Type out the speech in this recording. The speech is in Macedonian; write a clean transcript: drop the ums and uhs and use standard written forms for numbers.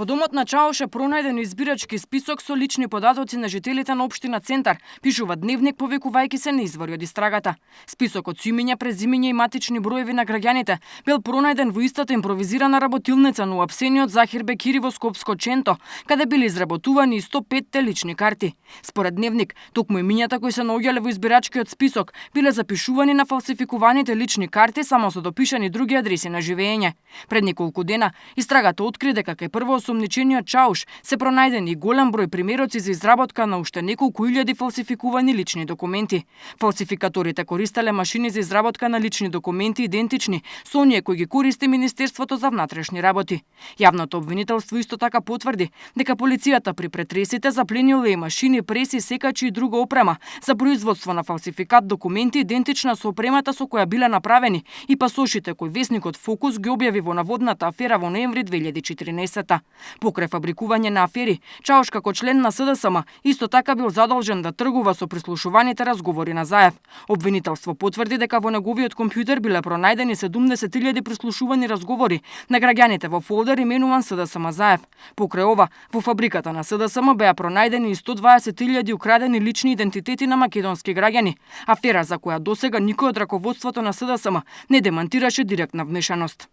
Во домот на Чауш е пронајден избирачки список со лични податоци на жителите на општина Центар, пишува Дневник повикувајќи се на извори од истрагата. Списокот со имиња, презимиња и матични броеви на граѓаните бил пронајден во истата импровизирана работилница на уапсениот Захир Бекири во Скопско Ченто, каде били изработувани и 105 лични карти. Според Дневник, токму имињата кои се наоѓале во избирачкиот список биле запишувани на фалсификуваните лични карти само со допишани други адреси на живење. Пред неколку дена истрагата откри дека кај осомничениот Чауш се пронајдени голем број примероци за изработка на уште неколку илјади фалсификувани лични документи. Фалсификаторите користеле машини за изработка на лични документи идентични со оние кои ги користи Министерството за внатрешни работи. Јавното обвинителство исто така потврди дека полицијата при претресите запленила и машини, преси, секачи и друга опрема за производство на фалсификат документи идентична со опремата со која биле направени и пасошите кои весникот Фокус ги објави во наводната афера во ноември 2014. Покрај фабрикување на афери, Чауш како член на СДСМ исто така бил задолжен да тргува со прислушуваните разговори на Заев. Обвинителство потврди дека во неговиот компјутер биле пронајдени 70.000 прислушувани разговори на граѓаните во фолдер именуван СДСМ Заев. Покрај ова, во фабриката на СДСМ беа пронајдени и 120.000 украдени лични идентитети на македонски граѓани, афера за која досега никој од раководството на СДСМ не демантираше директна вмешаност.